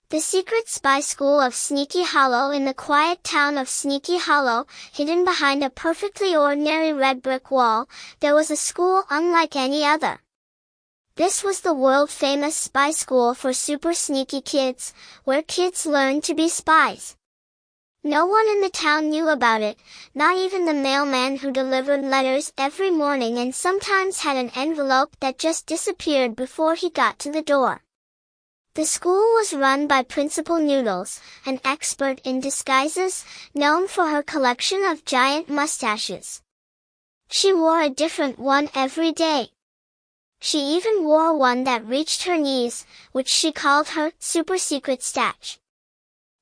The secret spy school of Sneaky Hollow. In the quiet town of Sneaky Hollow, hidden behind a perfectly ordinary red brick wall, there was a school unlike any other. This was the world-famous spy school for super sneaky kids, where kids learned to be spies. No one in the town knew about it, not even the mailman who delivered letters every morning and sometimes had an envelope that just disappeared before he got to the door. The school was run by Principal Noodles, an expert in disguises, known for her collection of giant mustaches. She wore a different one every day. She even wore one that reached her knees, which she called her super secret stash.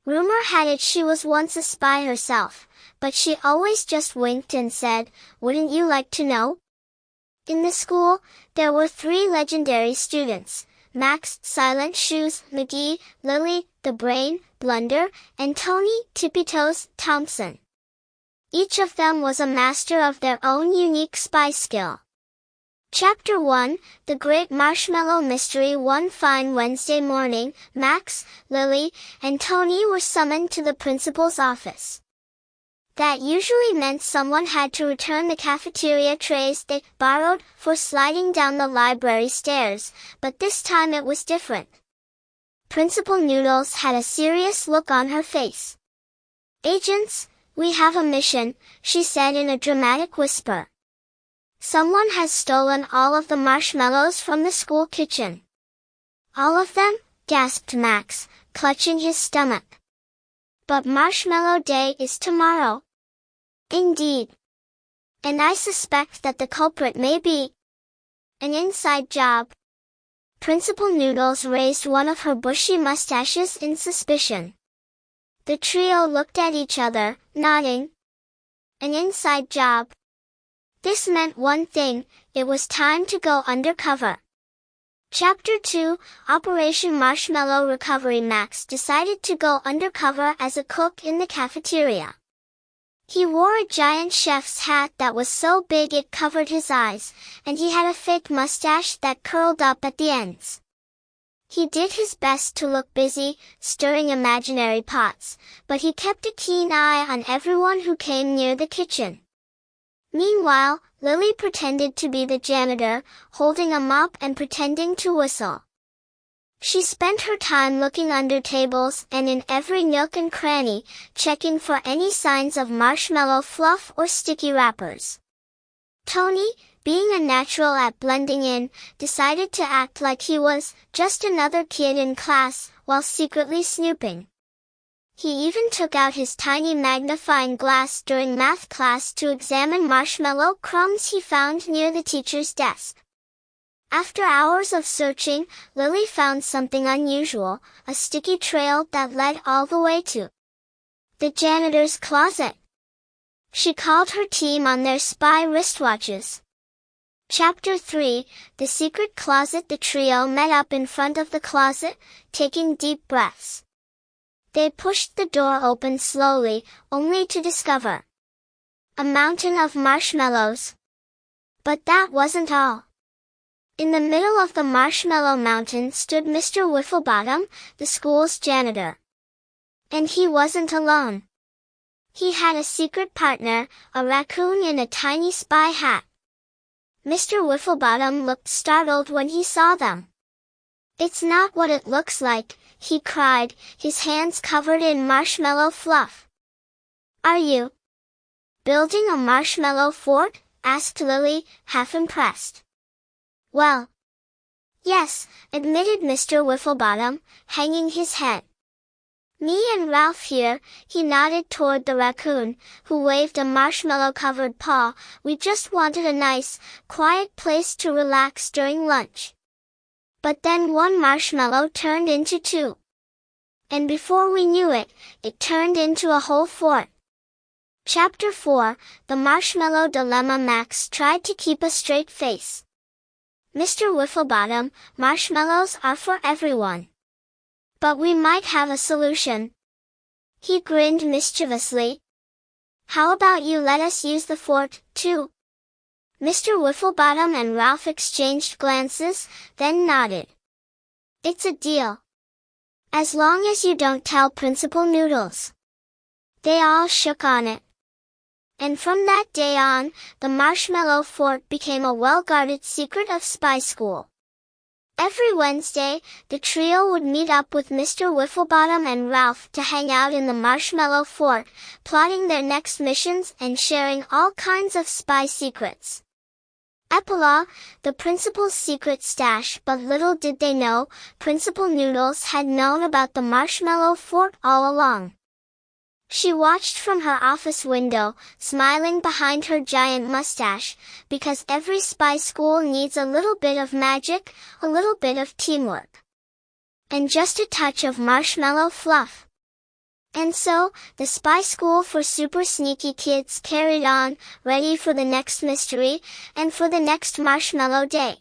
Rumor had it she was once a spy herself, but she always just winked and said, "Wouldn't you like to know?" In the school, there were 3 legendary students: Max, Silent Shoes, McGee, Lily, the Brain, Blunder, and Tony, Tippy-Toes, Thompson. Each of them was a master of their own unique spy skill. Chapter 1, The Great Marshmallow Mystery. One fine Wednesday morning, Max, Lily, and Tony were summoned to the principal's office. That usually meant someone had to return the cafeteria trays they borrowed for sliding down the library stairs, but this time it was different. Principal Noodles had a serious look on her face. "Agents, we have a mission," she said in a dramatic whisper. "Someone has stolen all of the marshmallows from the school kitchen." "All of them?" gasped Max, clutching his stomach. "But Marshmallow Day is tomorrow." "Indeed. And I suspect that the culprit may be an inside job." Principal Noodles raised one of her bushy mustaches in suspicion. The trio looked at each other, nodding. An inside job. This meant one thing: it was time to go undercover. Chapter 2, Operation Marshmallow Recovery. Max decided to go undercover as a cook in the cafeteria. He wore a giant chef's hat that was so big it covered his eyes, and he had a fake mustache that curled up at the ends. He did his best to look busy, stirring imaginary pots, but he kept a keen eye on everyone who came near the kitchen. Meanwhile, Lily pretended to be the janitor, holding a mop and pretending to whistle. She spent her time looking under tables and in every nook and cranny, checking for any signs of marshmallow fluff or sticky wrappers. Tony, being a natural at blending in, decided to act like he was just another kid in class, while secretly snooping. He even took out his tiny magnifying glass during math class to examine marshmallow crumbs he found near the teacher's desk. After hours of searching, Lily found something unusual, a sticky trail that led all the way to the janitor's closet. She called her team on their spy wristwatches. Chapter 3, The Secret Closet. The trio met up in front of the closet, taking deep breaths. They pushed the door open slowly, only to discover a mountain of marshmallows. But that wasn't all. In the middle of the marshmallow mountain stood Mr. Wifflebottom, the school's janitor. And he wasn't alone. He had a secret partner, a raccoon in a tiny spy hat. Mr. Wifflebottom looked startled when he saw them. "It's not what it looks like," he cried, his hands covered in marshmallow fluff. "Are you building a marshmallow fort?" asked Lily, half impressed. "Well, yes," admitted Mr. Wifflebottom, hanging his head. "Me and Ralph here," he nodded toward the raccoon, who waved a marshmallow-covered paw, "we just wanted a nice, quiet place to relax during lunch." But then one marshmallow turned into 2. And before we knew it, it turned into a whole fort. Chapter 4, The Marshmallow Dilemma. Max tried to keep a straight face. "Mr. Wifflebottom, marshmallows are for everyone. But we might have a solution." He grinned mischievously. "How about you let us use the fort, too?" Mr. Wifflebottom and Ralph exchanged glances, then nodded. "It's a deal." As long as you don't tell Principal Noodles. They all shook on it. And from that day on, the marshmallow fort became a well-guarded secret of spy school. Every Wednesday, the trio would meet up with Mr. Wifflebottom and Ralph to hang out in the marshmallow fort, plotting their next missions and sharing all kinds of spy secrets. Epilogue, the principal's secret stash. But little did they know, Principal Noodles had known about the marshmallow fort all along. She watched from her office window, smiling behind her giant mustache, because every spy school needs a little bit of magic, a little bit of teamwork, and just a touch of marshmallow fluff. And so, the spy school for super sneaky kids carried on, ready for the next mystery, and for the next marshmallow day.